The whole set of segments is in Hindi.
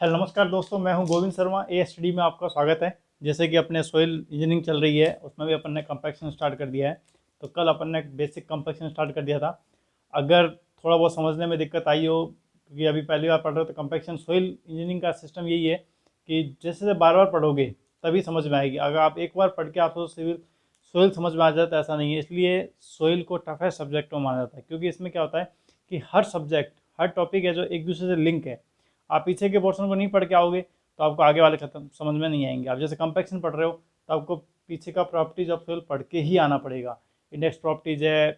हेलो नमस्कार दोस्तों, मैं हूं गोविंद शर्मा। एएसटीडी में आपका स्वागत है। जैसे कि अपने सोइल इंजीनियरिंग चल रही है, उसमें भी अपन ने कंपैक्शन स्टार्ट कर दिया है। तो कल अपन ने बेसिक कंपैक्शन स्टार्ट कर दिया था। अगर थोड़ा बहुत समझने में दिक्कत आई हो, क्योंकि अभी पहली बार पढ़ रहे हो, तो कंपैक्शन सोइल इंजीनियरिंग का सिस्टम यही है कि जैसे जैसे बार बार पढ़ोगे तभी समझ में आएगी। अगर आप एक बार पढ़ के आप सिविल सोइल समझ में आ जाता है, ऐसा नहीं है। इसलिए सोइल को टफेस्ट सब्जेक्ट में माना जाता है, क्योंकि इसमें क्या होता है कि हर सब्जेक्ट, हर टॉपिक है जो एक दूसरे से लिंक है। आप पीछे के पोर्शन को नहीं पढ़ के आओगे तो आपको आगे वाले खत्म समझ में नहीं आएंगे। आप जैसे कंपैक्शन पढ़ रहे हो तो आपको पीछे का प्रॉपर्टीज ऑफ सोइल पढ़ के ही आना पड़ेगा। इंडेक्स प्रॉपर्टीज है,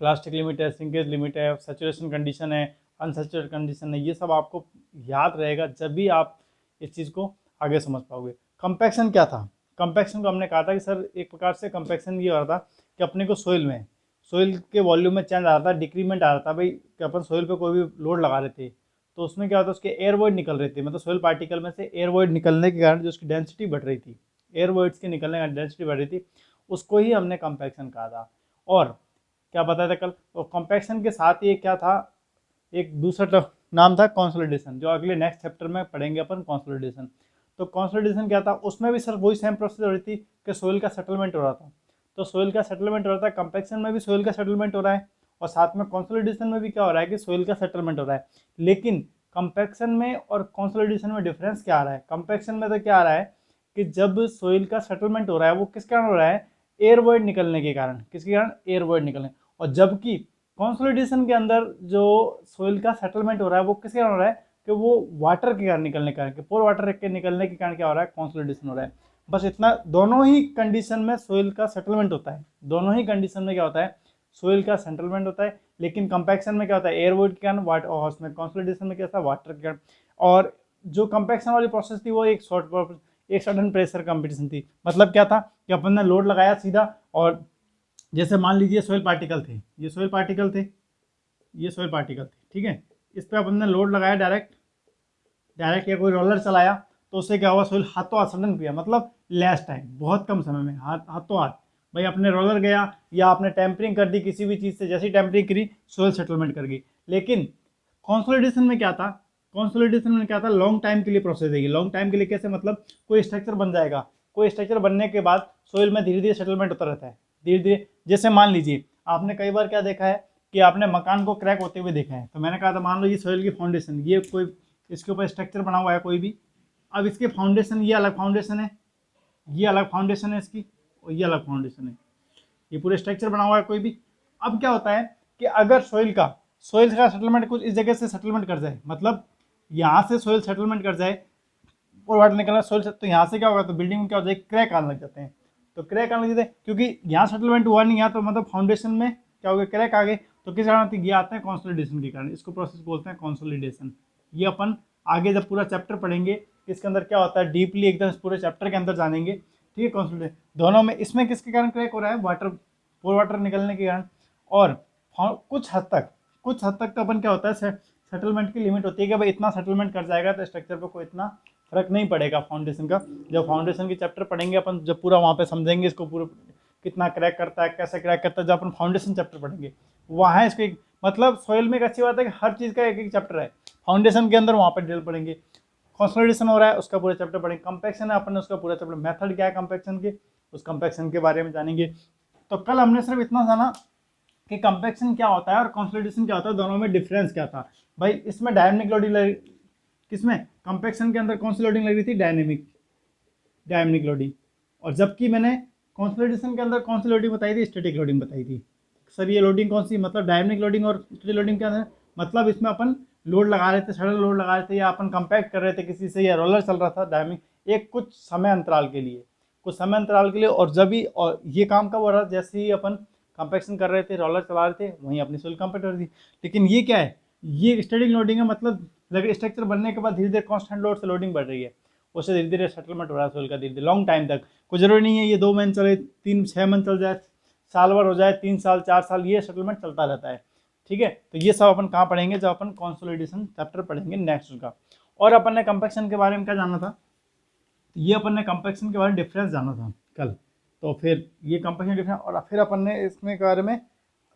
प्लास्टिक लिमिट है, सिंकेज लिमिट है, सेचुरेशन कंडीशन है, अनसेचुरेटेड कंडीशन है। ये सब आपको याद रहेगा, जब भी आप इस चीज़ को आगे समझ पाओगे। कंपैक्शन क्या था? कंपैक्शन को हमने कहा था कि सर एक प्रकार से कंपैक्शन ये हो रहा था कि अपने को सोइल के वॉल्यूम में चेंज आ रहा था, डिक्रीमेंट आ रहा था। भाई कि अपन सोइल पे कोई भी लोड लगा रहे थे तो उसमें क्या होता है, उसके एयर वॉइड निकल रहे थे, मतलब सोइल पार्टिकल में से एयर वॉइड निकलने के कारण जो उसकी डेंसिटी बढ़ रही थी, एयर वॉइड्स के निकलने का डेंसिटी बढ़ रही थी, उसको ही हमने कंपैक्शन कहा था। और क्या बताया था कल? तो कंपैक्शन के साथ ही क्या था, एक दूसरा नाम था कंसोलिडेशन, जो अगले नेक्स्ट चैप्टर में पढ़ेंगे अपन कंसोलिडेशन। तो कंसोलिडेशन क्या था? उसमें भी सर वही सेम प्रोसेस हो रही थी कि सोइल का सेटलमेंट हो रहा था। तो सोइल का सेटलमेंट हो रहा था, कंपैक्शन में भी सोइल का सेटलमेंट हो रहा है, और साथ में कंसोलिडेशन में भी क्या हो रहा है कि सोइल का सेटलमेंट हो रहा है। लेकिन कंपैक्शन में और कंसोलिडेशन में डिफरेंस क्या आ रहा है? कंपैक्शन में तो क्या आ रहा है कि जब सोइल का सेटलमेंट हो रहा है वो किस कारण हो रहा है? एयर वॉइड निकलने के कारण। किसके कारण? एयर वॉइड निकलने। और जबकि कंसोलिडेशन के अंदर जो सोइल का सेटलमेंट हो रहा है वो किसके कारण हो रहा है कि वो वाटर के कारण निकलने के कारण, कि पोर वाटर के निकलने के कारण क्या हो रहा है? कंसोलिडेशन हो रहा है। बस इतना, दोनों ही कंडीशन में सोइल का सेटलमेंट होता है। दोनों ही कंडीशन में क्या होता है? सोइल का सेटलमेंट होता है। लेकिन कंपैक्शन में क्या होता है? एयर वॉइड के कारण, वाटर, और उसमें कंसोलिडेशन में क्या था? वाटर के कारण। और जो कंपैक्शन वाली प्रोसेस थी वो एक सडन प्रेशर कंपटीशन थी। मतलब क्या था कि अपन ने लोड लगाया सीधा, और जैसे मान लीजिए सोइल पार्टिकल थे, ये सोइल पार्टिकल थे, ये सोइल पार्टिकल थे, ठीक है। इस पर अपन ने लोड लगाया डायरेक्ट या कोई रोलर चलाया, तो उससे क्या हुआ? सोइल हाथों हाथ सडन किया, मतलब लेस टाइम, बहुत कम समय में, हाथों हाथ। भाई अपने रोलर गया या आपने टेम्परिंग कर दी किसी भी चीज़ से, जैसी टेम्परिंग करी सोइल सेटलमेंट कर गई। लेकिन कंसोलिडेशन में क्या था? कंसोलिडेशन में क्या था? लॉन्ग टाइम के लिए प्रोसेस है। लॉन्ग टाइम के लिए कैसे? मतलब कोई स्ट्रक्चर बन जाएगा, कोई स्ट्रक्चर बनने के बाद सोइल में धीरे धीरे सेटलमेंट होता रहता है, धीरे धीरे। जैसे मान लीजिए आपने कई बार क्या देखा है कि आपने मकान को क्रैक होते हुए देखा है। तो मैंने कहा था मान लो ये सोइल की फाउंडेशन, ये कोई इसके ऊपर स्ट्रक्चर बना हुआ है कोई भी। अब इसके फाउंडेशन, ये अलग फाउंडेशन है, ये अलग फाउंडेशन है इसकी, और ये अलग फाउंडेशन है, ये पूरे स्ट्रक्चर बना हुआ है कोई भी। अब क्या होता है कि अगर सोइल का सेटलमेंट कुछ इस जगह से सेटलमेंट कर जाए, मतलब यहाँ से सोइल सेटलमेंट कर जाए और वाटर निकलना सोइल से, तो यहाँ से क्या होगा? तो बिल्डिंग में क्या हो जाए? क्रैक आने लग जाते हैं। तो क्रैक आने लग जाते हैं क्योंकि यहाँ सेटलमेंट हुआ नहीं, यहाँ तो मतलब फाउंडेशन में क्या हो गया? क्रैक आ गए। तो किस कारण आते हैं? ये आते हैं कंसोलिडेशन के कारण। इसको प्रोसेस बोलते हैं कंसोलिडेशन। ये अपन आगे जब पूरा चैप्टर पढ़ेंगे इसके अंदर क्या होता है डीपली एकदम पूरे चैप्टर के अंदर जानेंगे, ठीक है। कंसोलिडेशन दोनों में, इसमें किसके कारण क्रैक हो रहा है? पोर वाटर निकलने के कारण। और कुछ हद तक तो अपन क्या होता है सेटलमेंट की लिमिट होती है कि भाई इतना सेटलमेंट कर जाएगा तो स्ट्रक्चर पे कोई इतना फर्क नहीं पड़ेगा फाउंडेशन का। जब फाउंडेशन की चैप्टर पढ़ेंगे अपन, जब पूरा वहाँ पे समझेंगे इसको, पूरा कितना क्रैक करता है, कैसे क्रैक करता है, जब अपन फाउंडेशन चैप्टर पढ़ेंगे वहाँ इसको मतलब सोइल में एक अच्छी बात है कि हर चीज़ का एक एक चैप्टर है। फाउंडेशन के अंदर वहाँ पर डिटेल पढ़ेंगे, कंसोलिडेशन हो रहा है उसका पूरा चैप्टर पढ़ेंगे, कंपैक्शन है अपन ने उसका पूरा चैप्टर, मेथड क्या है कंपैक्शन के, उस कंपैक्शन के बारे में जानेंगे। तो कल हमने सिर्फ इतना जाना कि कंपैक्शन क्या होता है और कंसोलिडेशन क्या होता है, दोनों में डिफरेंस क्या था। भाई इसमें डायनेमिक लोडिंग किसमें? कंपैक्शन के अंदर कौन सी लोडिंग लग रही थी? Dynamic loading. और जबकि मैंने कंसोलिडेशन के अंदर कौन सी लोडिंग बताई थी? स्टैटिक लोडिंग बताई थी। सर ये लोडिंग कौन सी? मतलब डायनेमिक लोडिंग और स्टैटिक लोडिंग के अंदर मतलब इसमें अपन लोड लगा रहे थे, सडन लोड लगा रहे थे, या अपन कंपैक्ट कर रहे थे किसी से, या रोलर चल रहा था डायनेमिक एक कुछ समय अंतराल के लिए, और जब भी, और ये काम कब हो रहा था? जैसे ही अपन कंपैक्शन कर रहे थे, रोलर चला रहे थे, वहीं अपनी सोइल कंपैक्ट हो रही थी। लेकिन ये क्या है? ये स्टैटिक लोडिंग है, मतलब स्ट्रक्चर बनने के बाद धीरे धीरे कांस्टेंट लोड से लोडिंग बढ़ रही है, उससे धीरे धीरे सेटलमेंट हो रहा है सोइल का, धीरे धीरे लॉन्ग टाइम तक। कुछ जरूरी नहीं है ये 2 महीने चले, 6 महीने चल जाए, साल भर हो जाए, 3 साल 4 साल, ये सेटलमेंट चलता रहता है, ठीक है। तो ये सब अपन कहाँ पढ़ेंगे? जब अपन कंसोलिडेशन चैप्टर पढ़ेंगे नेक्स्ट का। और अपन ने कंपैक्शन के बारे में क्या जाना था? ये अपन ने कंपैक्शन के बारे में डिफरेंस जाना था कल। तो फिर ये कंपैक्शन डिफरेंस, और फिर अपन ने इसमें के बारे में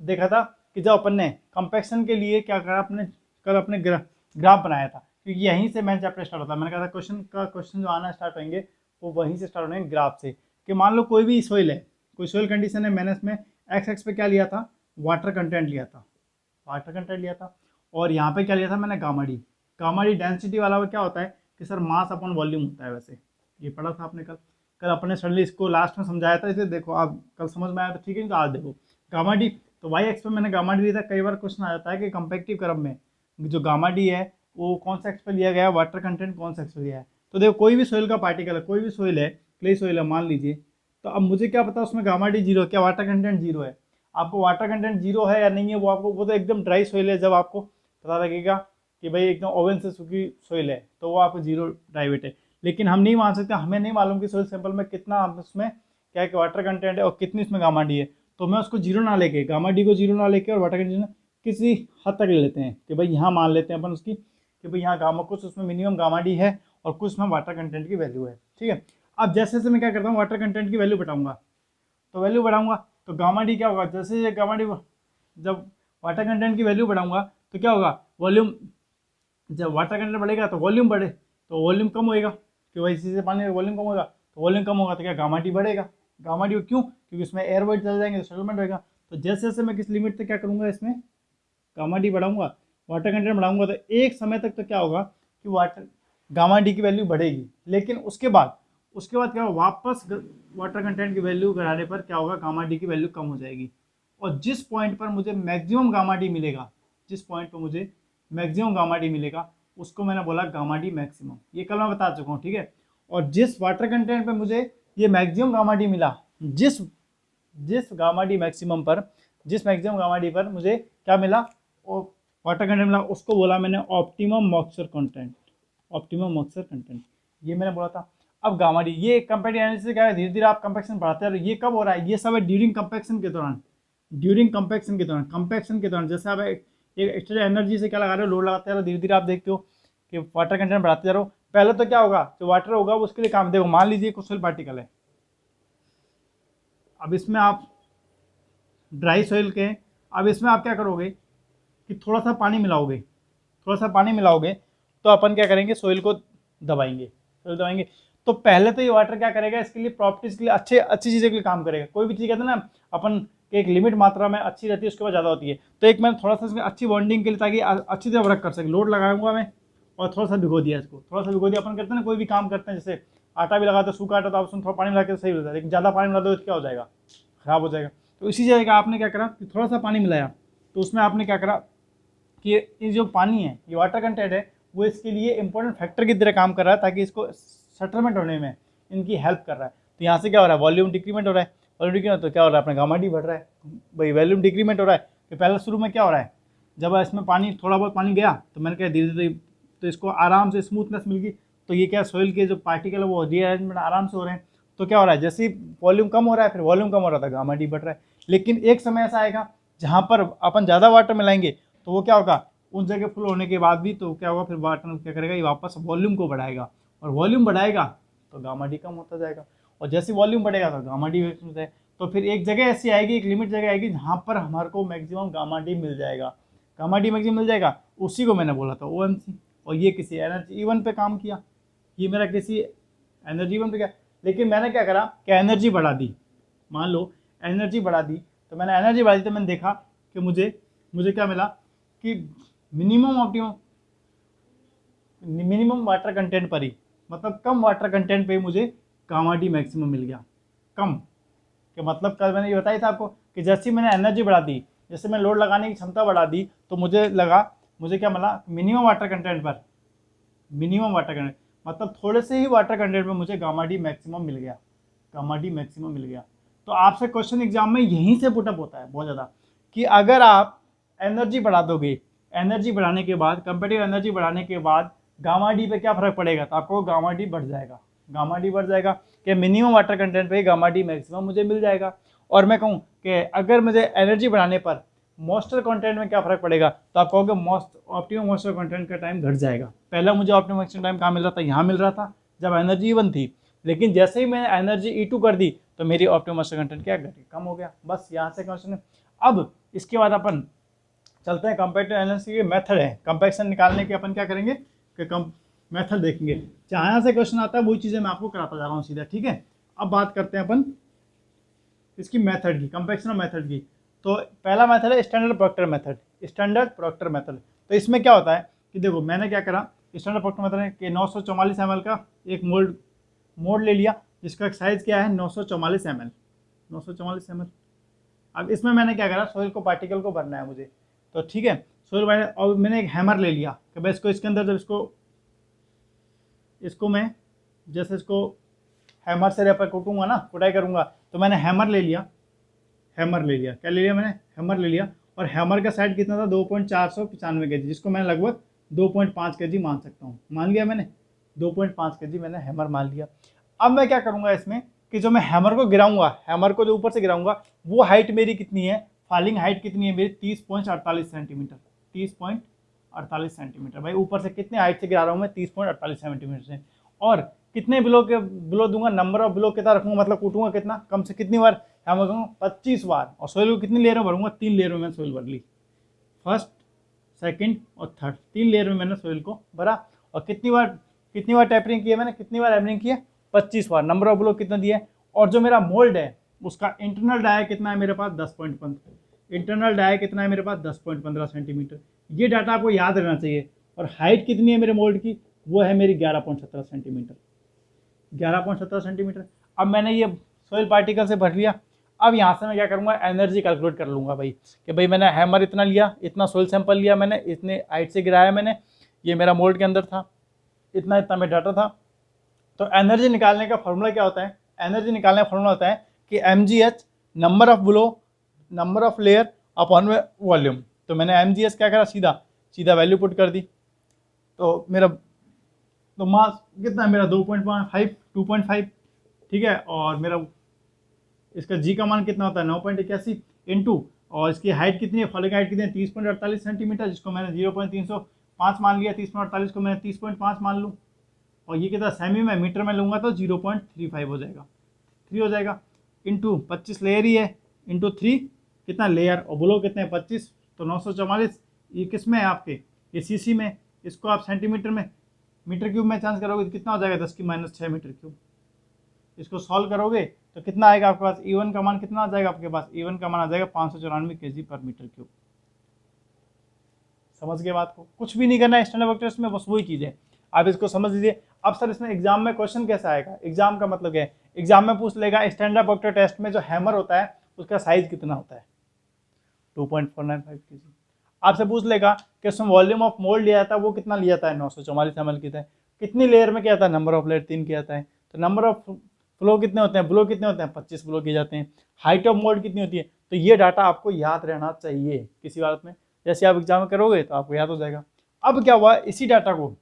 देखा था कि जब अपन ने कंपैक्शन के लिए क्या करा, अपने कल अपने ग्राफ बनाया था क्योंकि यहीं से मेन चैप्टर स्टार्ट होता है। मैंने कहा था क्वेश्चन जो आना स्टार्ट होंगे वो वहीं से स्टार्ट होंगे ग्राफ से। कि मान लो कोई भी सोइल है, कोई सोइल कंडीशन है, मैंने इसमें एक्स पे क्या लिया था, वाटर कंटेंट लिया था, और यहाँ पे क्या लिया था मैंने, गामा डी डेंसिटी वाला क्या होता है कि सर मास अपॉन वॉल्यूम होता है। वैसे ये पढ़ा था आपने कल अपने सडनली इसको लास्ट में समझाया था, इसे देखो आप कल समझ में आया तो ठीक है, नहीं तो आज देखो गामा डी। तो वाई एक्स पे मैंने गामा डी लिया था। कई बार क्वेश्चन आ जाता है कि कंपैक्टिव कर्व में जो गामा डी है वो कौन सा एक्स पे लिया गया है, वाटर कंटेंट कौन सा एक्स पे लिया है। तो देखो कोई भी सोइल का पार्टिकल है, कोई भी सोइल है, क्ले सोइल है मान लीजिए, तो अब मुझे क्या पता उसमें गामा डी जीरो, क्या वाटर कंटेंट जीरो है। आपको वाटर कंटेंट जीरो है या नहीं है वो तो एकदम ड्राई सोइल है, जब आपको पता लगेगा कि भाई एकदम ओवन से सूखी सोइल है तो वो आपको जीरो ड्राइवेट है। लेकिन हम नहीं मान सकते, हमें नहीं मालूम कि सोइल सैंपल में कितना उसमें क्या है वाटर कंटेंट है और कितनी उसमें गामा डी है। तो मैं उसको जीरो ना लेके, गामा डी को जीरो ना लेके और वाटर कंटेंट किसी हद तक ले लेते हैं कि भाई यहाँ मान लेते हैं अपन उसकी कि भाई यहाँ गामा कुछ उसमें मिनिमम गामा डी है और कुछ उसमें वाटर कंटेंट की वैल्यू है। ठीक है, अब जैसे जैसे मैं क्या करता हूँ वाटर कंटेंट की वैल्यू बढ़ाऊंगा, तो वैल्यू बढ़ाऊंगा तो गामा डी क्या होगा, जैसे गामा डी जब वाटर कंटेंट की वैल्यू बढ़ाऊंगा तो क्या होगा, वॉल्यूम, जब वाटर कंटेंट बढ़ेगा तो वॉल्यूम बढ़े, तो वॉल्यूम कम होएगा कि भाई इसी से पानी वॉल्यूम कम होगा, तो वॉल्यूम कम होगा तो क्या गामा डी बढ़ेगा। गामा डी क्यों, क्योंकि उसमें एयर वेट चल जाएंगे तो सेटलमेंट होगा। तो जैसे जैसे मैं किस लिमिट तक क्या करूँगा, इसमें गामा डी बढ़ाऊंगा, वाटर कंटेंट बढ़ाऊंगा, तो एक समय तक तो क्या होगा कि गामा डी की वैल्यू बढ़ेगी। लेकिन उसके बाद क्या होगा, वापस वाटर कंटेंट की वैल्यू बढ़ाने पर क्या होगा, गामा डी की वैल्यू कम हो जाएगी। और जिस पॉइंट पर मुझे मैक्सिमम गामा डी मिलेगा, जिस पॉइंट पर मुझे मैक्सिमम गामा डी मिलेगा उसको मैंने बोला गामा डी मैक्सिमम। ये कल मैं बता चुका हूँ, ठीक है। और जिस वाटर कंटेंट पे मुझे ये मैक्सिमम गामा डी मिला, जिस गामा डी मैक्सिमम पर, जिस मैक्सिमम गामा डी पर मुझे क्या मिला, वो वाटर कंटेंट मिला, उसको बोला मैंने optimum moisture content, optimum moisture content, ये मैंने बोला था। अब गामा डी ये कंपैक्टिव एनर्जी से क्या है, धीरे धीरे आप कंपैक्शन बढ़ाते हैं। ये कब हो रहा है, ये सब है ड्यूरिंग कंपैक्शन के दौरान, कंपैक्शन के दौरान जैसे आप एक एक्स्ट्रा एनर्जी से क्या लगा रहे हो, लोड लगाते रहो, धीरे धीरे आप देखते हो कि वाटर कंटेंट बढ़ाते जा रहे हो। पहले तो क्या होगा, जो वाटर होगा वो उसके लिए काम, देखो मान लीजिए कुछ सोइल पार्टिकल है, अब इसमें आप ड्राई सोइल के, अब इसमें आप क्या करोगे कि थोड़ा सा पानी मिलाओगे, तो अपन क्या करेंगे, सोइल को दबाएंगे। तो पहले तो ये वाटर क्या करेगा, इसके लिए प्रॉपर्टीज के लिए अच्छी चीज़ों के लिए काम करेगा। कोई भी चीज़ कहते हैं ना अपन एक लिमिट मात्रा में अच्छी रहती है, उसके बाद ज़्यादा होती है। तो एक मैंने थोड़ा सा इसमें अच्छी बॉन्डिंग के लिए, ताकि अच्छी तरह वर्क कर सके, लोड लगाऊंगा मैं और थोड़ा सा भिगो दिया इसको, अपन करते हैं ना, कोई भी काम करते हैं, जैसे आटा भी लगाते हैं, सूखा आटा, तो आप उसमें थोड़ा पानी लगा के सही होता है, लेकिन ज़्यादा पानी मिला दो तो क्या हो जाएगा, ख़राब हो जाएगा। तो इसी जगह आपने क्या करा कि थोड़ा सा पानी मिलाया, तो उसमें आपने क्या करा कि ये जो पानी है, ये वाटर कंटेंट है, वो इसके लिए इंपॉर्टेंट फैक्टर की तरह काम कर रहा है, ताकि इसको सेटलमेंट होने में इनकी हेल्प कर रहा है। तो यहाँ से क्या हो रहा है, वॉल्यूम डिक्रीमेंट हो रहा है, तो क्या हो रहा है, अपना गामा डी बढ़ रहा है, भाई वॉल्यूम डिक्रीमेंट हो रहा है। कि पहले शुरू में क्या हो रहा है, जब इसमें पानी थोड़ा बहुत पानी गया तो मैंने कहा धीरे धीरे तो इसको आराम से स्मूथनेस मिल गई, तो ये क्या सोइल के जो पार्टिकल है वो रीअरेंजमेंट आराम से हो रहे हैं। तो क्या हो रहा है, जैसे ही वॉल्यूम कम हो रहा है, फिर वॉल्यूम कम हो रहा था, गामा डी बढ़ रहा है। लेकिन एक समय ऐसा आएगा जहाँ पर अपन ज़्यादा वाटर मिलाएंगे, तो वो क्या होगा, उस जगह फुल होने के बाद भी तो क्या होगा, फिर वाटर क्या करेगा, ये वापस वॉल्यूम को बढ़ाएगा, और वॉल्यूम बढ़ाएगा तो गामा डी कम होता जाएगा, और जैसे वॉल्यूम बढ़ेगा तो गामा डी मैक्सिमम जाएगा। तो फिर एक जगह ऐसी आएगी, एक लिमिट जगह आएगी जहाँ पर हमारे को मैक्सिमम गामा डी मिल जाएगा, उसी को मैंने बोला था OMC। और ये किसी एनर्जी इवन पे काम किया, ये मेरा किसी एनर्जी इवन पे क्या, लेकिन मैंने क्या करा कि एनर्जी बढ़ा दी, मान लो एनर्जी बढ़ा दी, तो मैंने देखा कि मुझे क्या मिला कि मिनिमम वाटर कंटेंट पर ही, मतलब कम वाटर कंटेंट पे मुझे गामा डी मैक्सिमम मिल गया। कम कि मतलब कल मैंने ये बताया था आपको कि जैसे मैंने एनर्जी बढ़ा दी, जैसे मैं लोड लगाने की क्षमता बढ़ा दी, तो मुझे क्या मिला, मिनिमम वाटर कंटेंट, मतलब थोड़े से ही वाटर कंटेंट में मुझे गामा डी मैक्सिमम मिल गया, तो आपसे क्वेश्चन एग्जाम में यहीं से पुटअप होता है बहुत ज़्यादा, कि अगर आप एनर्जी बढ़ा दोगे, एनर्जी बढ़ाने के बाद, कंपेटिव एनर्जी बढ़ाने के बाद गामा डी पे क्या फर्क पड़ेगा, तो आपको गामा डी बढ़ जाएगा, कि मिनिमम वाटर कंटेंट पे गामा डी मैक्सिमम मुझे मिल जाएगा। और मैं कहूँ कि अगर मुझे एनर्जी बढ़ाने पर मॉइस्चर कंटेंट में क्या फर्क पड़ेगा, तो आप कहोगे ऑप्टिमम मॉइस्चर कंटेंट का टाइम घट जाएगा। पहले मुझे ऑप्टिमम मॉइस्चर टाइम कहाँ मिल रहा था, यहाँ मिल रहा था जब एनर्जी इवन थी, लेकिन जैसे ही मैंने एनर्जी E2 कर दी तो मेरी ऑप्टिमम मॉइस्चर कंटेंट क्या घटी, कम हो गया। बस यहाँ से क्वेश्चन है। अब इसके बाद अपन चलते हैं कंपैरेटिव एनालिसिस के मेथड है कंपैरिजन निकालने के। अपन क्या करेंगे के कम मेथड देखेंगे, जहाँ से क्वेश्चन आता है वही चीज़ें मैं आपको कराता जा रहा हूँ सीधा, ठीक है। अब बात करते हैं अपन इसकी मेथड की, कंपैक्शन मेथड की। तो पहला मेथड है standard proctor method. Standard proctor method, तो इसमें क्या होता है कि देखो मैंने क्या करा, स्टैंडर्ड प्रोक्टर मेथड है कि 944 ml का एक मोल्ड ले लिया, जिसका साइज क्या है 944 ml, 944 ml। अब इसमें मैंने क्या करा, सॉइल को पार्टिकल को भरना है मुझे, तो ठीक है सॉइल वाले, और मैंने एक हैमर ले लिया कि भाई इसको इसके अंदर जब इसको मैं जैसे इसको हैमर से रेपर कूटूंगा ना, कुटाई करूंगा, तो मैंने हैमर ले लिया, क्या ले लिया मैंने, हैमर ले लिया। और हैमर का साइड कितना था 2.495 kg, जिसको मैं लगभग 2.5 kg मान सकता हूँ, मान लिया मैंने 2.5 kg मैंने हैमर मान लिया। अब मैं क्या करूँगा इसमें कि जो मैं हैमर को गिराऊंगा, हैमर को जो ऊपर से गिराऊंगा, वो हाइट मेरी कितनी है, फॉलिंग हाइट कितनी है मेरी 30.48 सेंटीमीटर, 30.48 सेंटीमीटर। भाई ऊपर से कितने हाइट से गिरा रहा हूँ मैं, 30.48 सेंटीमीटर से। और कितने बिलो दूंगा, नंबर ऑफ बिलो कितना रखूंगा, मतलब कूटूंगा कितना, कम से कितनी बार हैमर करूँगा 25 बार। और सोइल को कितनी लेयर में भरूंगा, 3 लेयर में मैंने सोइल भर ली, फर्स्ट सेकंड और थर्ड, 3 लेयर में मैंने सोइल को भरा। और कितनी बार टैपरिंग किया मैंने, कितनी बार हैमरिंग किया, 25 बार। नंबर ऑफ ब्लॉक कितना दिया है, और जो मेरा मोल्ड है उसका इंटरनल डाया कितना है मेरे पास 10.15, इंटरनल डाया कितना है मेरे पास 10.15 सेंटीमीटर। ये डाटा आपको याद रहना चाहिए। और हाइट कितनी है मेरे मोल्ड की, वो है मेरी 11.17 सेंटीमीटर, 11.17 सेंटीमीटर। अब मैंने ये सोइल पार्टिकल से भर लिया। अब यहाँ से मैं क्या करूँगा, एनर्जी कैलकुलेट कर लूँगा भाई, कि भाई मैंने हैमर इतना लिया, इतना सोइल सैंपल लिया मैंने, इतने हाइट से गिराया मैंने, ये मेरा मोल्ड के अंदर था, इतना मेरा डाटा था। तो एनर्जी निकालने का फॉर्मूला क्या होता है, एनर्जी निकालने का फॉर्मूला होता है कि mgh number of blow, number of layer upon में वॉल्यूम। तो मैंने mgh क्या करा, सीधा वैल्यू पुट कर दी। तो मेरा तो मास कितना है मेरा 2.5, ठीक है। और मेरा इसका जी का मान कितना होता है 9.81 इंटू, और इसकी हाइट कितनी है, फॉलिंग हाइट कितनी है 30.48 सेंटीमीटर, जिसको मैंने 0.305 मान लिया, 30.48 को मैंने 30.5 मान लूँ। और ये कितना सेमी में, मीटर में लूँगा तो 0.35 हो जाएगा, 3 हो जाएगा। इंटू 25 लेयर ही है, इंटू 3 कितना लेयर, और ब्लो कितने 25, तो 944। ये किस में है आपके, ये सीसी में, इसको आप सेंटीमीटर में, मीटर क्यूब में चेंज करोगे तो कितना हो जाएगा 10⁻6 मीटर क्यूब। इसको सॉल्व करोगे तो कितना आएगा आपके पास, E1 का मान कितना आ जाएगा आपके पास, E1 का मान आ जाएगा 594 kg पर मीटर क्यूब। समझ गए बात को, कुछ भी नहीं करना है स्टैंडर्ड वेक्टर्स में, बस वही चीज़ है, आप इसको समझ लीजिए। अब सर इसमें एग्जाम में क्वेश्चन कैसा आएगा, एग्जाम का मतलब क्या है, एग्जाम में पूछ लेगा स्टैंडर्ड वेक्टर टेस्ट में जो हैमर होता है उसका साइज कितना होता है, 2.495 kg। आपसे पूछ लेगा कि उसमें वॉल्यूम ऑफ मोल्ड लिया था, वो कितना लिया था 944 ml की था, कितनी लेयर में क्या था, नंबर ऑफ लेयर 3 किया था। तो नंबर ऑफ फ्लो कितने होते हैं, ब्लो कितने होते हैं 25 ब्लो किए जाते हैं। हाइट ऑफ मोल्ड कितनी होती है, तो ये डाटा आपको याद रहना चाहिए किसी बात में, जैसे आप एग्जाम में करोगे तो आपको याद हो जाएगा। अब क्या हुआ, इसी डाटा को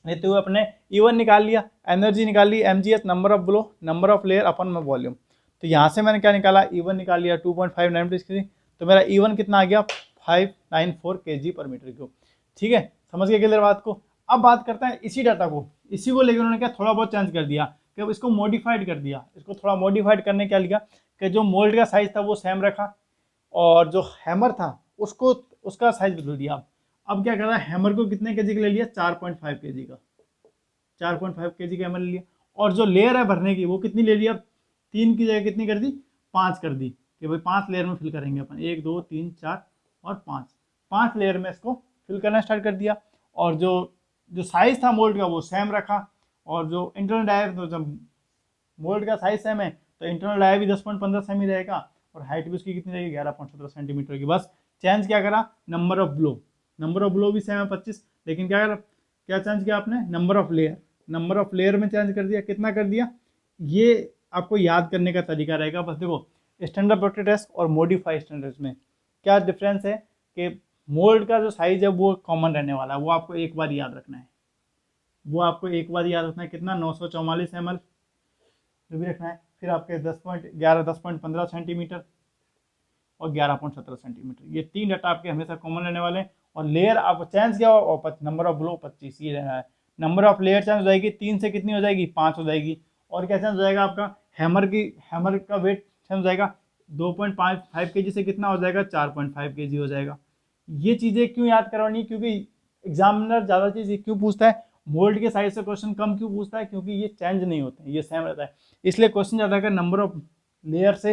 लेते हुए अपने E1 निकाल लिया, एनर्जी निकाल ली, mgh number of blow, number of layer अपन में वॉल्यूम। तो यहाँ से मैंने क्या निकाला, E1 निकाल लिया 2.593, तो मेरा E1 कितना आ गया 594 kg पर मीटर क्यूब। ठीक है, समझ गए क्लियर बात को। अब बात करते हैं इसी डाटा को, इसी को लेकर उन्होंने क्या थोड़ा बहुत चेंज कर दिया, कि अब इसको मॉडिफाइड कर दिया। इसको थोड़ा मॉडिफाइड करने क्या लिया कि जो मोल्ड का साइज था वो सेम रखा, और जो हैमर था उसको उसका साइज बदल दिया। अब क्या कर रहा है, हैमर को कितने केजी का ले लिया 4.5 kg का, 4.5 kg का हैमर ले लिया। और जो लेयर है भरने की वो कितनी ले लिया, 3 की जगह कितनी कर दी 5 कर दी, कि भाई 5 लेयर में फिल करेंगे अपन, 1 2 3 4 और 5 लेयर में इसको फिल करना स्टार्ट कर दिया। और जो साइज था मोल्ड का वो सेम रखा, और जो इंटरनल डाया, तो जब मोल्ड का साइज सेम है तो इंटरनल डाया भी 10.15 सेम ही रहेगा, और हाइट भी उसकी कितनी रहेगी 11.17 सेंटीमीटर की। बस चेंज क्या करा, नंबर ऑफ ब्लो भी सेम है 25, लेकिन क्या चेंज किया आपने, नंबर ऑफ लेयर में चेंज कर दिया। कितना कर दिया, ये आपको याद करने का तरीका रहेगा। बस देखो स्टैंडर्ड प्रोक्टर टेस्ट और मॉडिफाइड स्टैंडर्ड्स में क्या डिफरेंस है, कि मोल्ड का जो साइज है वो कॉमन रहने वाला है, वो आपको एक बार याद रखना है, कितना 944 ml जो भी रखना है। फिर आपके 10.15 सेंटीमीटर और 11.17 सेंटीमीटर, ये 3 डाटा आपके हमेशा कॉमन रहने वाले हैं। और लेयर आपको चेंज किया और नंबर ऑफ ब्लो 25 ये रहना है। नंबर ऑफ लेयर चेंज हो जाएगी, 3 से कितनी हो जाएगी 5 हो जाएगी। और क्या चेंज हो जाएगा आपका, हैमर का वेट चेंज हो जाएगा, 2.5 kg से कितना हो जाएगा 4.5 kg हो जाएगा। ये चीज़ें क्यों याद करवानी, क्योंकि एग्जामिनर ज़्यादा चीज़ क्यों पूछता है, मोल्ड के साइज से क्वेश्चन कम क्यों पूछता है, क्योंकि ये चेंज नहीं होते हैं, ये सेम रहता है। इसलिए क्वेश्चन ज़्यादा कर नंबर ऑफ लेयर से,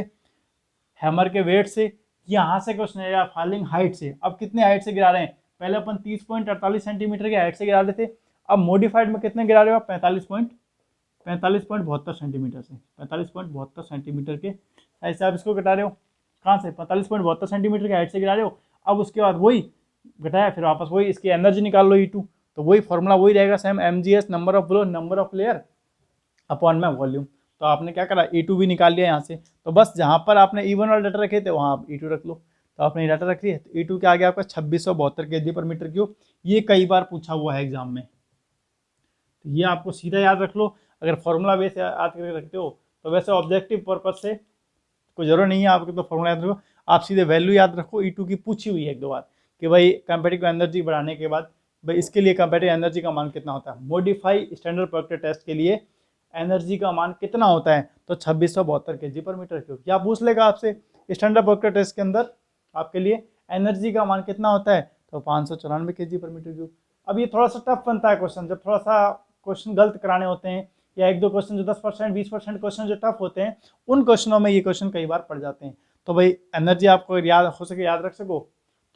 हैमर के वेट से, यहाँ से क्वेश्चन है या फॉलिंग हाइट से। अब कितने हाइट से गिरा रहे हैं, पहले अपन 30.48 सेंटीमीटर की हाइट से गिरा रहे थे, अब मॉडिफाइड में कितने गिरा रहे हो, 45.72 सेंटीमीटर से, 45.72 सेंटीमीटर के साइज से आप इसको घटा रहे हो। कहाँ से, 45.72 सेंटीमीटर की हाइट से गिरा रहे हो। अब उसके बाद वही घटाया, फिर वापस वही इसकी एनर्जी निकाल लो E2, तो वही फॉर्मूला वही रहेगा same, mgs number of flow number of layer upon में वॉल्यूम। तो आपने क्या करा, E2 भी निकाल लिया यहाँ से। तो बस जहाँ पर आपने E1 वाला डाटा रखे थे वहाँ आप E2 रख लो। तो आपने डाटा रख लिया, तो E2 क्या आ गया आपका 2672 kg/m3। ये कई बार पूछा हुआ है एग्जाम में, तो ये आपको सीधा याद रख लो। अगर फॉर्मूला बेस याद करके रखते हो तो वैसे ऑब्जेक्टिव पर्पज से कोई जरूरत नहीं है आपको तो फॉर्मूला याद रखो, आप सीधे वैल्यू याद रखो। E2 की पूछी हुई है एक दो बार कि भाई कंपेटिटिव एनर्जी बढ़ाने के बाद भाई इसके लिए कंपेटिटिव एनर्जी का मान कितना होता है, मॉडिफाई स्टैंडर्ड प्रोडक्ट टेस्ट के लिए एनर्जी का मान कितना होता है, तो 2672 kg/m3। क्या पूछ लेगा आपसे स्टैंडर्ड प्रोडक्ट टेस्ट के अंदर आपके लिए एनर्जी का मान कितना होता है, तो 594 kg/m3। अब ये थोड़ा सा टफ बनता है क्वेश्चन, जब थोड़ा सा क्वेश्चन गलत कराने होते हैं, या एक दो क्वेश्चन जो 10% 20% क्वेश्चन जो टफ होते हैं, उन क्वेश्चनों में ये क्वेश्चन कई बार पड़ जाते हैं। तो भाई एनर्जी आपको याद हो सके, याद रख सको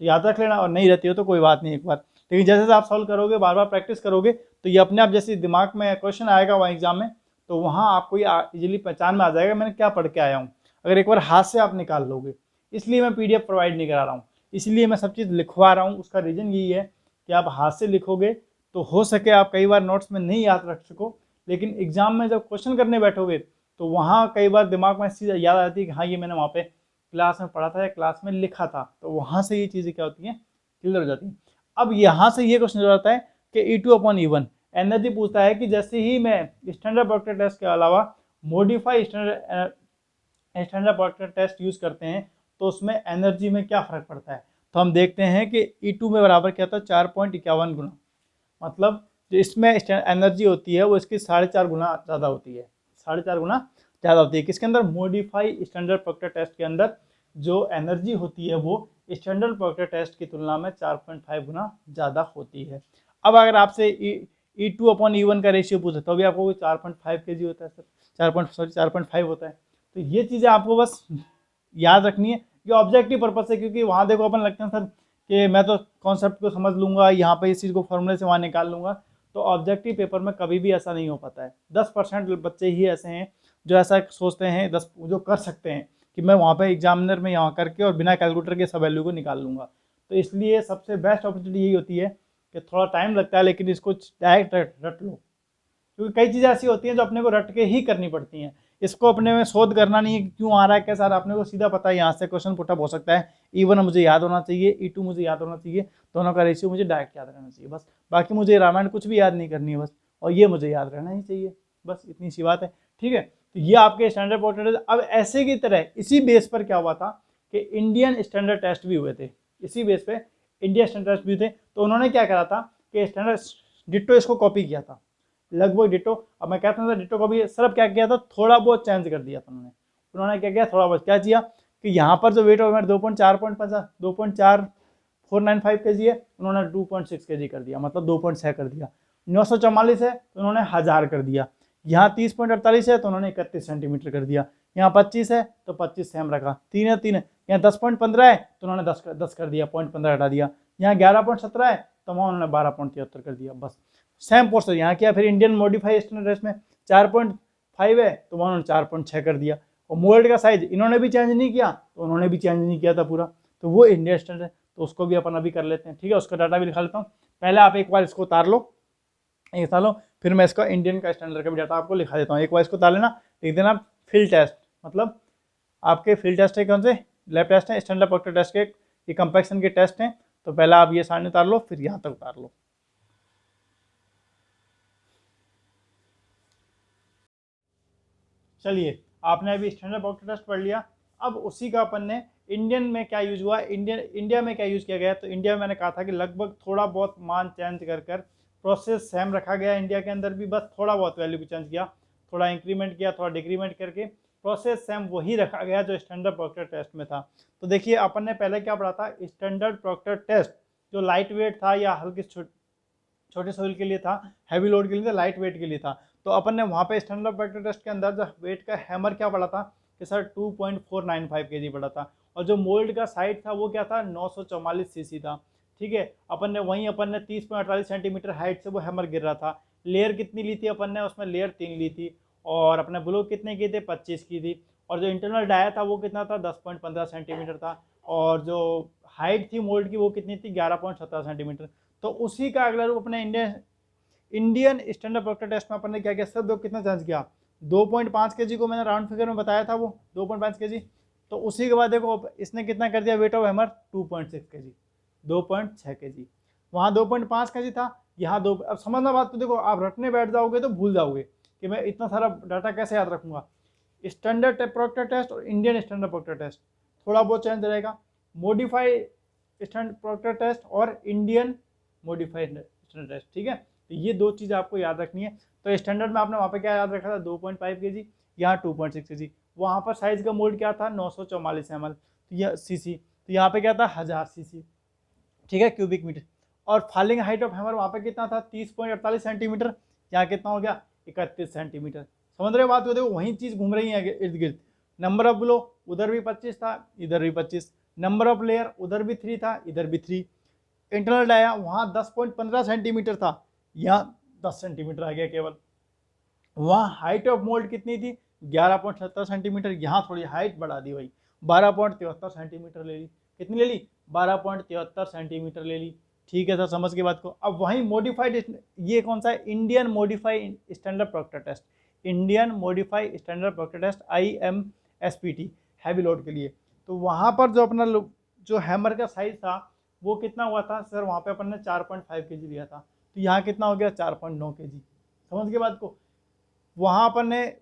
तो याद रख लेना, और नहीं रहती हो तो कोई बात नहीं एक बार। लेकिन जैसे जैसे आप सॉल्व करोगे, बार बार प्रैक्टिस करोगे, तो ये अपने आप जैसे दिमाग में क्वेश्चन आएगा वहाँ एग्जाम में, तो वहाँ आपको ये इजीली पहचान में आ जाएगा मैंने क्या पढ़ के आया हूँ। अगर एक बार हाथ से आप निकाल लोगे, इसलिए मैं PDF प्रोवाइड नहीं करा रहा हूँ, इसलिए मैं सब चीज़ लिखवा रहा हूँ। उसका रीज़न यही है कि आप हाथ से लिखोगे तो हो सके आप कई बार नोट्स में नहीं याद रख सको, लेकिन एग्जाम में जब क्वेश्चन करने बैठोगे तो वहाँ कई बार दिमाग में चीज़ याद आती है कि हाँ ये मैंने वहाँ पे क्लास में पढ़ा था या क्लास में लिखा था, तो वहाँ से ये चीज़ें क्या होती हैं, क्लियर हो जाती हैं। अब यहाँ से ये क्वेश्चन हो जाता है कि E2/E1 एनर्जी पूछता है कि जैसे ही मैं स्टैंडर्ड प्रोडक्ट टेस्ट के अलावा modify standard product test use करते हैं तो उसमें एनर्जी में क्या फ़र्क पड़ता है। तो हम देखते हैं कि E2 में बराबर क्या था, 4.51 गुना, मतलब जो इसमें एनर्जी होती है वो इसकी 4.5 गुना ज़्यादा होती है, 4.5 गुना ज़्यादा होती है। किसके अंदर, मॉडिफाई स्टैंडर्ड प्रोडक्ट टेस्ट के अंदर जो एनर्जी होती है वो स्टैंडर्ड प्रोडक्ट टेस्ट की तुलना में 4.5 गुना ज़्यादा होती है। अब अगर आपसे E2/E1 का रेशियो पूछे तो भी आपको 4.5 kg होता है सर, 4.5 होता है। तो ये चीज़ें आपको बस याद रखनी है, ये ऑब्जेक्टिव पर्पज से, क्योंकि वहाँ देखो अपन लगते हैं सर कि मैं तो कॉन्सेप्ट को समझ लूँगा, यहाँ पे इस चीज़ को फॉर्मूले से वहाँ निकाल लूँगा, तो ऑब्जेक्टिव पेपर में कभी भी ऐसा नहीं हो पाता है। 10% बच्चे ही ऐसे हैं जो ऐसा सोचते हैं, 10 जो कर सकते हैं कि मैं वहाँ पे एग्जामिनर में यहाँ करके और बिना कैलकुलेटर के सब वैल्यू को निकाल लूँगा। तो इसलिए सबसे बेस्ट अपॉर्चुनिटी यही होती है कि थोड़ा टाइम लगता है लेकिन इसको डायरेक्ट रट लो, क्योंकि कई चीज़ें ऐसी होती हैं जो अपने को रट के ही करनी पड़ती हैं। इसको अपने में शोध करना नहीं है कि क्यों आ रहा है कैसा आ रहा है, अपने को सीधा पता है यहाँ से क्वेश्चन पुटअप हो सकता है। E1 मुझे याद होना चाहिए, E2 मुझे याद होना चाहिए, दोनों का रेशियो मुझे डायरेक्ट याद रहना चाहिए, बस। बाकी मुझे रामायण कुछ भी याद नहीं करनी है बस, और ये मुझे याद रहना ही चाहिए, बस इतनी सी बात है, ठीक है। तो ये आपके स्टैंडर्ड प्रोडक्ट। अब ऐसे की तरह इसी बेस पर क्या हुआ था कि इंडियन स्टैंडर्ड टेस्ट भी हुए थे, इसी बेस पे इंडिया स्टैंडर्ड टेस्ट भी थे। तो उन्होंने क्या करा था कि स्टैंडर्ड डिट्टो इसको कॉपी किया था, लगभग डिट्टो। अब मैं कहता हूँ डिट्टो कॉपी, सिर्फ क्या किया था, थोड़ा बहुत चेंज कर दिया था उन्होंने क्या किया, थोड़ा बहुत क्या किया कि यहाँ पर जो वेट ऑफ 2.495 kg है, उन्होंने 2.6 kg कर दिया, मतलब 2.6 कर दिया। 944 है तो उन्होंने 1000 कर दिया। यहाँ 30.48 है तो उन्होंने 31 सेंटीमीटर कर दिया। यहाँ 25 है तो 25 सेम रखा, 3 है 3 है। यहाँ 10.15 है तो उन्होंने 10 कर दिया, 0.15 हटा दिया। यहाँ 11.17 है तो वहाँ उन्होंने 12.73 कर दिया, बस सेम प्रोसेस यहाँ किया। फिर इंडियन मॉडिफाई स्टैंडर्ड टेस्ट में 4.5 है तो वहाँ उन्होंने 4.6 कर दिया। और मोल्ड का साइज इन्होंने भी चेंज नहीं किया तो उन्होंने भी चेंज नहीं किया था पूरा, तो वो इंडियन स्टैंडर्ड है, तो उसको भी अपन अभी कर लेते हैं, ठीक है। उसका डाटा भी लिखा लेता हूँ। पहले आप एक बार इसको उतार लो, फिर मैं इसका इंडियन का स्टैंडर्ड का भी डाटा आपको लिखा देता हूँ। एक बार इसको उतार लेना, लिख देना फील्ड टेस्ट, मतलब आपके फील्ड टेस्ट है कौन से, लैब टेस्ट है, स्टैंडर्ड प्रोडक्ट टेस्ट के, ये कंपैक्शन के टेस्ट हैं। तो पहले आप ये सामने उतार लो, फिर यहाँ तक उतार लो। चलिए, आपने अभी स्टैंडर्ड प्रोडक्ट टेस्ट पढ़ लिया। अब उसी का अपन ने इंडियन में क्या यूज हुआ, इंडिया में क्या यूज़ किया गया। तो इंडिया में मैंने कहा था कि लगभग थोड़ा बहुत मान चेंज कर प्रोसेस सेम रखा गया। इंडिया के अंदर भी बस थोड़ा बहुत वैल्यू भी चेंज किया, थोड़ा इंक्रीमेंट किया, थोड़ा डिक्रीमेंट करके प्रोसेस सेम वही रखा गया जो स्टैंडर्ड प्रोडक्ट टेस्ट में था। तो देखिए अपन ने पहले क्या पढ़ा था, स्टैंडर्ड प्रोडक्ट टेस्ट जो लाइट वेट था या हल्की छोटे सॉइल के लिए था, हैवी लोड के लिए था, लाइट वेट के लिए था। तो अपन ने वहाँ पे स्टैंडर्ड वेक्टर टेस्ट के अंदर जो वेट का हैमर क्या पड़ा था कि सर 2.495 kg पड़ा था, और जो मोल्ड का साइज था वो क्या था 944 cc था। ठीक है, अपन ने वहीं अपन ने 30.48 सेंटीमीटर हाइट से वो हैमर गिर रहा था। लेयर कितनी ली थी अपन ने, उसमें लेयर 3 ली थी, और अपने ब्लो कितने की थे 25 की थी, और जो इंटरनल डाया था वो कितना था 10.15 सेंटीमीटर था, और जो हाइट थी मोल्ड की वो कितनी थी 11.17 सेंटीमीटर। तो उसी का अगला रूप अपने इंडियन स्टैंडर्ड प्रोक्टर टेस्ट में अपन ने क्या किया सर, दो कितना चेंज किया 2.5 kg को मैंने राउंड फिगर में बताया था वो 2.5 kg। तो उसी के बाद देखो इसने कितना कर दिया weight of hammer 2.6 kg, 2.6 kg। वहाँ 2.5 kg था, यहाँ 2। अब समझना बात, तो देखो आप रटने बैठ जाओगे तो भूल जाओगे कि मैं इतना सारा डाटा कैसे याद रखूंगा। स्टैंडर्ड प्रोक्टर टेस्ट और इंडियन स्टैंडर्ड प्रोक्टर टेस्ट थोड़ा बहुत चेंज रहेगा, मॉडिफाई स्टैंडर्ड प्रोक्टर टेस्ट और इंडियन मॉडिफाइड स्टैंडर्ड टेस्ट। ठीक है, तो ये दो चीज़ आपको याद रखनी है। तो स्टैंडर्ड में आपने वहाँ पे क्या याद रखा था 2.5 kg, यहाँ 2.6 kg। वहाँ पर साइज का मोल्ड क्या था 944 ml, तो यह सीसी, तो यहाँ पे क्या था 1000 cc। ठीक है, क्यूबिक मीटर। और फॉलिंग हाइट ऑफ हैमर वहाँ पे कितना था 30.48 सेंटीमीटर, यहाँ कितना हो गया 31 सेंटीमीटर। समझ रहे बात को, देखो वही चीज़ घूम रही है इर्द गिर्द। नंबर ऑफ ब्लो उधर भी 25 था, इधर भी 25। नंबर ऑफ लेयर उधर भी 3 था, इधर भी 3। इंटरनल डाया वहाँ 10.15 सेंटीमीटर था, यहाँ 10 सेंटीमीटर आ गया केवल। वहाँ हाइट ऑफ मोल्ड कितनी थी 11.70 सेंटीमीटर, यहाँ थोड़ी हाइट बढ़ा दी भाई 12.73 सेंटीमीटर ले ली। कितनी ले ली 12.73 सेंटीमीटर ले ली। ठीक है सर, समझ के बात को। अब वहीं मॉडिफाइड, ये कौन सा है Indian modified standard proctor test, Indian modified standard proctor test IMSPT heavy load के लिए। तो वहाँ पर जो अपना जो हैमर का साइज था वो कितना हुआ था सर, वहाँ पे अपन ने 4.5 kg लिया था, तो यहाँ कितना हो गया 4.9 kg। समझ के बात को। वहाँ अपन ने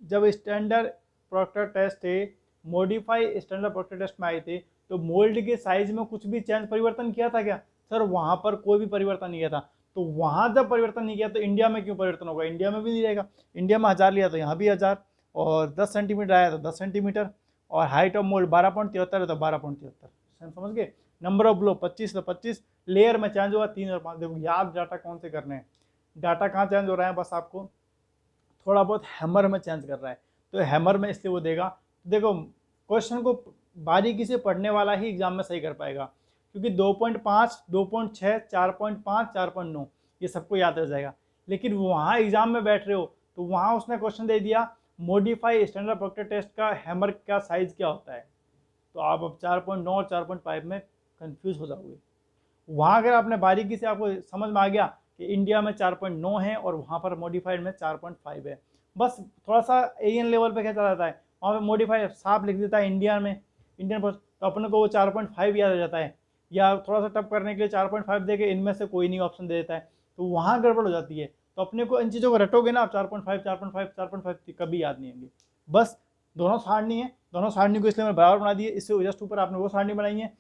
जब स्टैंडर्ड प्रोक्टर टेस्ट थे, मॉडिफाई स्टैंडर्ड प्रोक्टर टेस्ट में आए थे, तो मोल्ड के साइज में कुछ भी चेंज परिवर्तन किया था क्या सर, वहाँ पर कोई भी परिवर्तन नहीं किया था। तो वहाँ जब परिवर्तन नहीं किया तो इंडिया में क्यों परिवर्तन होगा, इंडिया में भी नहीं रहेगा। इंडिया में 1000 लिया तो यहाँ भी 1000, और 10 सेंटीमीटर आया तो 10 सेंटीमीटर, और हाइट ऑफ मोल्ड 12.73 है तो 12.73। समझ गए। नंबर ऑफ ब्लो 25 तो 25, लेयर में चेंज हुआ 3 और 5। देखो याद डाटा कौन से करने हैं, डाटा कहाँ चेंज हो रहा है, बस आपको थोड़ा बहुत हैमर में चेंज कर रहा है, तो हैमर में इसलिए वो देगा। देखो क्वेश्चन को बारीकी से पढ़ने वाला ही एग्जाम में सही कर पाएगा, क्योंकि 2.5, 2.6, 4.5, 4.9 ये सबको याद रह जाएगा। लेकिन वहाँ एग्जाम में बैठ रहे हो तो वहाँ उसने क्वेश्चन दे दिया मॉडिफाई स्टैंडर्ड प्रोक्टर टेस्ट का हैमर का साइज क्या होता है, तो आप अब 4.9 और 4.5 में कंफ्यूज हो जाओगे। वहाँ अगर आपने बारीकी से आपको समझ में आ गया कि इंडिया में 4.9 है और वहाँ पर मॉडिफाइड में 4.5 है, बस थोड़ा सा एन लेवल पे क्या चला जाता है, वहाँ पे मॉडिफाइड साफ लिख देता है इंडिया में, इंडियन पर, तो अपने को वो 4.5 याद आ जाता है, या थोड़ा सा टप करने के लिए 4.5 दे के इनमें से कोई नहीं ऑप्शन दे देता है, तो वहाँ गड़बड़ हो जाती है। तो अपने को इन चीज़ों को रटोगे ना आप 4.5, 4.5, 4.5 कभी याद नहीं होंगे। बस दोनों सारणी है, दोनों सारणी को इसलिए मैं बराबर बना दिए, इससे जस्ट ऊपर आपने वो सारणी बनाई है,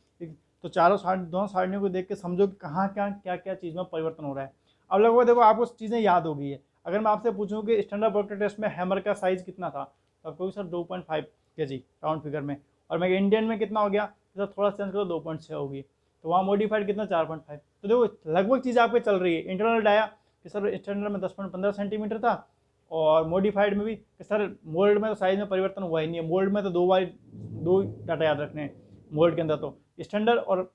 तो चारों सारणी, दोनों सारणियों को देख के समझो कि कहाँ क्या क्या चीज़ में परिवर्तन हो रहा है। अब लगभग देखो आपको चीज़ें याद हो गई है। अगर मैं आपसे पूछूं कि स्टैंडर्ड प्रोक्टर टेस्ट में हैमर का साइज कितना था, तो आपको सर 2.5 kg राउंड फिगर में, और मैं इंडियन में कितना हो गया, तो सर थोड़ा चेंज करो 2.6 होगी, तो वहाँ मॉडिफाइड कितना 4.5। तो देखो लगभग चीज़ आपके चल रही है। इंटरनल डाया कि सर स्टैंडर्ड में 10.15 सेंटीमीटर था, और मॉडिफाइड में भी कि सर मोल्ड में तो साइज में परिवर्तन हुआ ही नहीं है, मोल्ड में तो दो डाटा याद रखने हैं मोल्ड के अंदर, तो स्टैंडर्ड और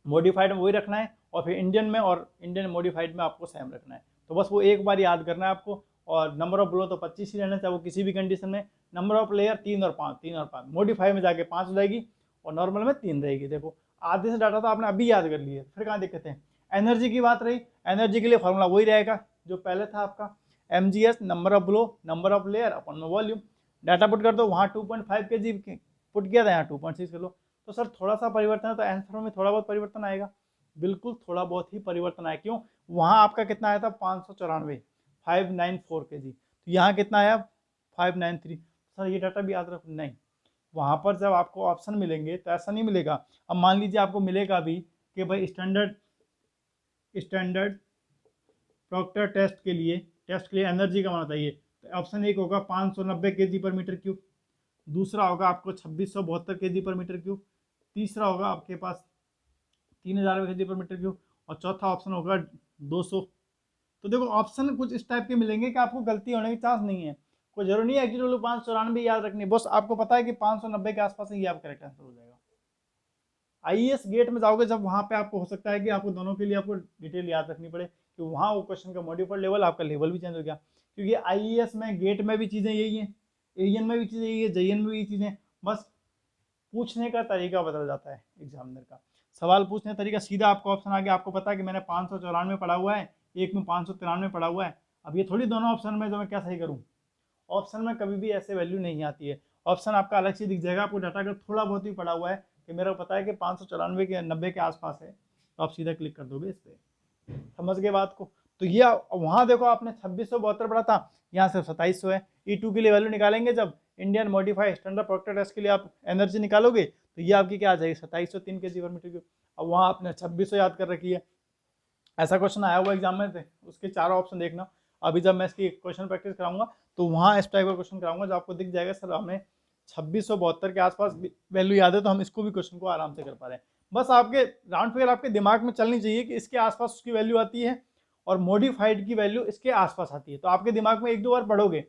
मॉडिफाइड में वही रखना है, और फिर इंडियन में और इंडियन मॉडिफाइड में आपको सेम रखना है। तो बस वो एक बार याद करना है आपको। और नंबर ऑफ ब्लो तो 25 ही रहना चाहिए वो किसी भी कंडीशन में। नंबर ऑफ लेयर 3 और 5, 3 और 5, मॉडिफाई में जाके 5 हो जाएगी और नॉर्मल में 3 रहेगी। देखो आधे से डाटा तो आपने अभी याद कर लिए, फिर कहाँ दिक्कत है। एनर्जी की बात रही, एनर्जी के लिए फॉर्मूला वही रहेगा जो पहले था आपका, mgs number of blow number of layer अपन में वॉल्यूम। डाटा पुट कर दो, वहाँ 2.5 kg पुट किया था, यहाँ 2.6 किलो। तो सर थोड़ा सा परिवर्तन है तो आंसर में थोड़ा बहुत परिवर्तन आएगा, बिल्कुल थोड़ा बहुत ही परिवर्तन आया। क्यों, वहाँ आपका कितना आया था 594, 594 kg, तो यहाँ कितना आया 593। सर ये डाटा भी याद रखो, नहीं वहाँ पर जब आपको ऑप्शन मिलेंगे तो ऐसा नहीं मिलेगा। अब मान लीजिए आपको मिलेगा भी कि भाई स्टैंडर्ड प्रोक्टर टेस्ट के लिए एनर्जी का मान बताइए, तो ऑप्शन एक होगा 590 kg पर मीटर क्यूब, दूसरा होगा आपको 2672 kg पर मीटर क्यूब, तीसरा होगा आपके पास 3000 kg पर मीटर क्यूब, और चौथा ऑप्शन होगा 200। तो देखो ऑप्शन कुछ इस टाइप के मिलेंगे कि आपको गलती होने की चांस नहीं है। कोई जरूरी नहीं है कि 594 याद रखनी, बस आपको पता है कि 590 के आसपास ही ये आप करेक्ट आंसर हो जाएगा। आईएएस गेट में जाओगे जब, वहां पे आपको हो सकता है कि आपको दोनों के लिए आपको डिटेल याद रखनी पड़े, कि वहाँ वो क्वेश्चन का मॉडिफाइड लेवल, आपका लेवल भी चेंज हो गया। क्योंकि आईएएस में गेट में भी चीज़ें यही है, एएन में भी चीज़ें यही है, जेईएन में भी चीज़ें, बस पूछने का तरीका बदल जाता है एग्जामिनर का। सवाल पूछने का तरीका सीधा आपको ऑप्शन आ गया, आपको पता है कि मैंने 594 पढ़ा हुआ है, एक में 593 पढ़ा हुआ है। अब ये थोड़ी दोनों ऑप्शन में जो मैं क्या सही करूँ, ऑप्शन में कभी भी ऐसे वैल्यू नहीं आती है। ऑप्शन आपका अलग से दिख जाएगा, आपको डाटा अगर थोड़ा बहुत भी पड़ा हुआ है कि मेरा पता है कि 594 के 90 के आसपास है, तो आप सीधा क्लिक कर दोगे इस पर। समझ गए बात को। तो ये वहाँ देखो आपने 2672 पढ़ा था, यहाँ सिर्फ 2700 है। E2 के लिए वैल्यू निकालेंगे जब, Indian modified standard proctor test के लिए आप एनर्जी निकालोगे, तो ये आपकी क्या आ जाएगी, 2703 kg/m3। अब वहाँ आपने 2600 याद कर रखी है। ऐसा क्वेश्चन आया हुआ एग्जाम में थे, उसके चारों ऑप्शन देखना। अभी जब मैं इसकी क्वेश्चन प्रैक्टिस कराऊंगा तो वहाँ इस टाइप का क्वेश्चन कराऊंगा जो आपको दिख जाएगा, सर हमें 2672 के आसपास वैल्यू याद है, तो हम इसको भी क्वेश्चन को आराम से कर पा रहे हैं। बस आपके राउंड फिगर आपके दिमाग में चलनी चाहिए कि इसके आसपास उसकी वैल्यू आती है और मॉडिफाइड की वैल्यू इसके आसपास आती है, तो आपके दिमाग में एक दो बार पढ़ोगे,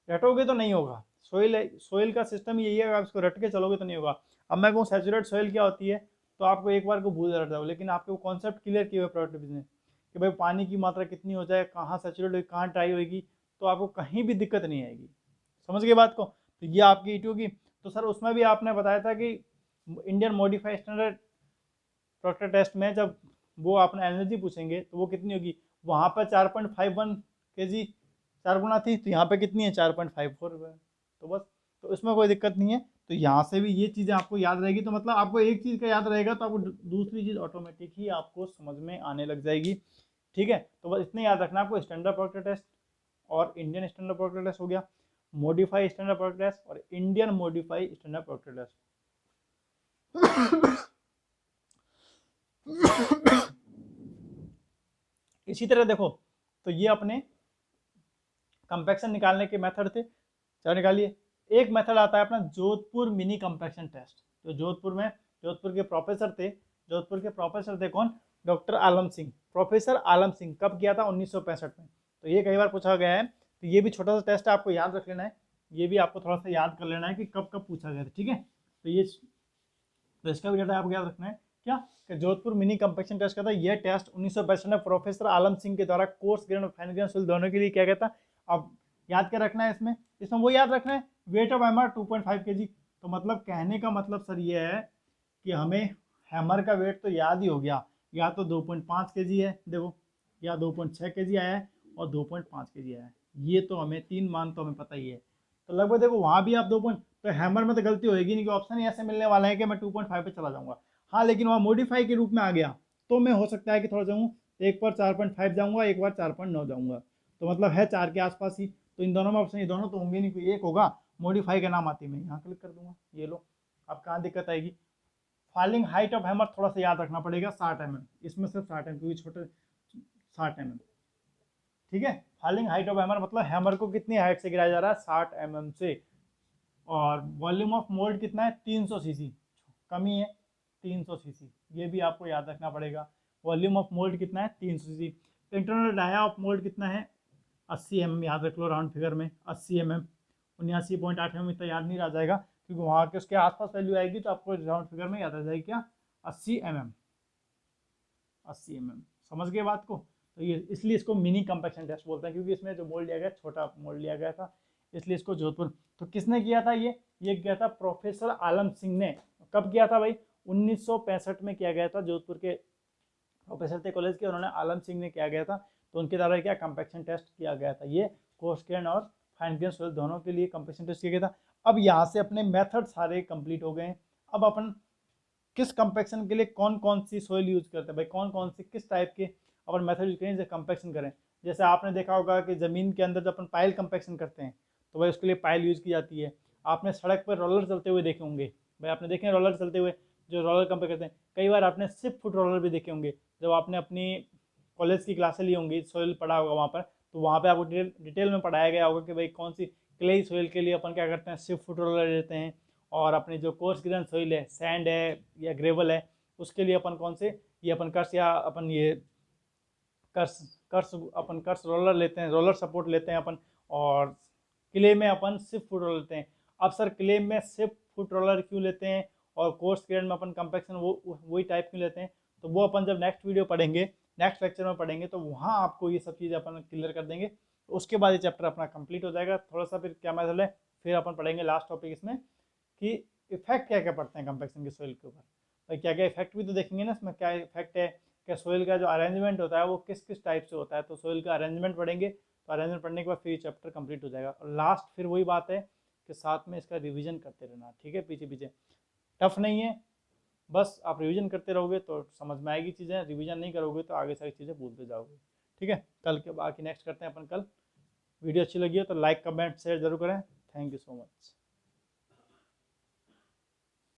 रटोगे तो नहीं होगा। सोइल का सिस्टम यही है, आप इसको रट के चलोगे तो नहीं होगा। अब मैं कहूँ सैचुरेट सोइल क्या होती है, तो आपको एक बार को भूल जाता है, लेकिन आपको कॉन्सेप्ट क्लियर किए हुए प्रोडक्टिव ने कि भाई पानी की मात्रा कितनी हो जाए, कहाँ सैचुरेट होगी, कहाँ ड्राई होगी, तो आपको कहीं भी दिक्कत नहीं आएगी। समझ गए बात को। तो ये आपकी ईटू की, तो सर उसमें भी आपने बताया था कि Indian modified standard proctor test में जब वो अपना एनर्जी पूछेंगे तो वो कितनी होगी, वहाँ पर 4.51 kg 4 गुना थी, तो यहाँ पे कितनी है 4.54। तो बस, तो इसमें कोई दिक्कत नहीं है। तो यहाँ से भी ये चीज़ें आपको याद रहेगी, तो मतलब आपको एक चीज़ का याद रहेगा तो आपको दूसरी चीज़ ऑटोमेटिक ही आपको समझ में आने लग जाएगी। ठीक है, तो बस इतना याद रखना आपको, स्टैंडर्ड प्रोक्टर टेस्ट और इंडियन स्टैंडर्ड प्रोक्टर टेस्ट हो गया, मॉडिफाई स्टैंडर्ड प्रोक्टर टेस्ट और Indian modify standard proctor test. इसी तरह देखो, तो ये अपने कंपैक्शन निकालने के मेथड थे, चलो निकालिए। एक मेथड आता है अपना जोधपुर मिनी कंपैक्शन टेस्ट। तो जोधपुर के प्रोफेसर थे कौन, डॉक्टर आलम सिंह। प्रोफेसर आलम सिंह कब किया था, 1965 में। तो ये कई बार पूछा गया है, तो ये भी छोटा सा टेस्ट है, आपको याद रख लेना है, ये भी आपको थोड़ा सा याद कर लेना है कि कब कब पूछा गया था। ठीक है, तो ये तो इसका भी डाटा आपको याद रखना है क्या, कि जोधपुर मिनी कंपैक्शन टेस्ट का था। यह टेस्ट 1965 में प्रोफेसर आलम सिंह के द्वारा कोर्स ग्रेन और फाइन ग्रेन सोइल दोनों के लिए किया गया था। अब याद क्या रखना है इसमें वो याद रखना है, वेट ऑफ हैमर 2.5 kg। तो मतलब कहने का मतलब सर ये है कि हमें हैमर का वेट तो याद ही हो गया, या तो 2.5 kg है देखो, या 2.6 kg आया है और 2.5 kg आया है, ये तो हमें 3 मान तो हमें पता ही है। तो लगभग देखो वहाँ भी आप 2 तो हैमर में तो गलती होगी नहीं कि ऑप्शन ही ऐसे मिलने वाला है कि मैं 2.5 पे चला जाऊंगा। हाँ लेकिन वहाँ मॉडिफाई के रूप में आ गया, तो मैं हो सकता है कि थोड़ा जाऊँ, एक बार 4.5 जाऊँगा, एक बार 4.9 जाऊँगा, तो मतलब है 4 के आसपास ही। तो इन दोनों में ऑप्शन, ये दोनों तो होंगे नहीं, कोई एक होगा। मॉडिफाई का नाम आती है, मैं यहाँ क्लिक कर दूंगा, ये लो। अब कहाँ दिक्कत आएगी, फॉलिंग हाइट ऑफ हैमर थोड़ा सा याद रखना पड़ेगा, 60 mm, इसमें सिर्फ 60 mm क्योंकि छोटे 60 mm। ठीक है, फॉलिंग हाइट ऑफ हैमर मतलब हैमर को कितनी हाइट से गिराया जा रहा है, 60 mm से। और वॉल्यूम ऑफ मोल्ड कितना है, 300 cc, कमी है 300 cc, ये भी आपको याद रखना पड़ेगा। वॉल्यूम ऑफ मोल्ड कितना है, 300 cc। Internal dia of mould कितना है, 80 mm, याद रख लो राउंड फिगर में 80 mm। 79.8 mm इतना याद नहीं रह जाएगा, क्योंकि वहाँ के उसके आसपास वैल्यू आएगी तो आपको राउंड फिगर में याद आ जाएगी क्या, 80 mm। 80 mm, समझ गए बात को। तो ये इसलिए इसको मिनी कंपैक्शन टेस्ट बोलते हैं, क्योंकि इसमें जो मोल्ड लिया गया छोटा मोल्ड लिया गया था, इसलिए इसको जोधपुर। तो किसने किया था ये किया था प्रोफेसर आलम सिंह ने। कब किया था भाई, 1965 में किया गया था, जोधपुर के प्रोफेसर थे कॉलेज के, उन्होंने आलम सिंह ने किया गया था। तो उनके द्वारा क्या कंपैक्शन टेस्ट किया गया था, ये कोर्स ग्रेन और फाइन ग्रेन सोइल दोनों के लिए कंपैक्शन टेस्ट किया गया था। अब यहाँ से अपने मेथड सारे कंप्लीट हो गए हैं। अब अपन किस कंपैक्शन के लिए कौन कौन सी सोइल यूज करते हैं भाई, कौन कौन सी किस टाइप के अपन मेथड यूज करें जैसे कंपैक्शन करें। जैसे आपने देखा होगा कि ज़मीन के अंदर जब अपन पाइल कंपैक्शन करते हैं तो भाई उसके लिए पाइल यूज़ की जाती है। आपने सड़क पर रोलर चलते हुए देखे होंगे भाई, आपने देखे रोलर चलते हुए, जो रोलर कंपेयर करते हैं। कई बार आपने सिर्फ फुट रोलर भी देखे होंगे, जब आपने अपनी कॉलेज की क्लासें ली होंगी, सोइल पढ़ा होगा वहाँ पर, तो वहाँ पे आपको डिटेल में पढ़ाया गया होगा कि भाई कौन सी क्ले सोइल के लिए अपन क्या करते हैं, सिर्फ फुट रोलर लेते हैं। और अपनी जो कोर्स ग्रेन सोइल है, सैंड है या ग्रेवल है, उसके लिए अपन कौन से, ये अपन कर्स या अपन ये कर्स कर्स अपन कर्स रोलर लेते हैं, रोलर सपोर्ट लेते हैं अपन, और क्ले में अपन सिर्फ फुट रोलर लेते हैं। अब सर क्ले में सिर्फ फुट रोलर क्यों लेते हैं और कोर्स ग्रेड में अपन कंपैक्शन वही टाइप क्यों लेते हैं, तो वो अपन जब नेक्स्ट वीडियो पढ़ेंगे, नेक्स्ट लेक्चर में पढ़ेंगे, तो वहाँ आपको ये सब चीज़ अपन क्लियर कर देंगे। तो उसके बाद ये चैप्टर अपना कंप्लीट हो जाएगा। थोड़ा सा फिर क्या मैथड है, फिर अपन पढ़ेंगे लास्ट टॉपिक इसमें कि इफेक्ट क्या क्या पड़ते हैं कंपैक्शन के सोइल के ऊपर। भाई क्या क्या इफेक्ट भी तो देखेंगे ना इसमें, क्या इफेक्ट है, क्या सोइल का जो अरेंजमेंट होता है वो किस किस टाइप से होता है। तो सोइल का अरेंजमेंट पढ़ेंगे, तो अरेंजमेंट पढ़ने के बाद फिर चैप्टर कंप्लीट हो जाएगा। और लास्ट फिर वही बात है कि साथ में इसका रिवीजन करते रहना, ठीक है, पीछे पीछे। टफ नहीं है, बस आप रिवीजन करते रहोगे तो समझ में आएगी चीज़ें, रिवीजन नहीं करोगे तो आगे सारी चीज़ें भूलते जाओगे। ठीक है, कल के बाकी नेक्स्ट करते हैं अपन कल। वीडियो अच्छी लगी हो तो लाइक कमेंट शेयर जरूर करें। Thank you so much.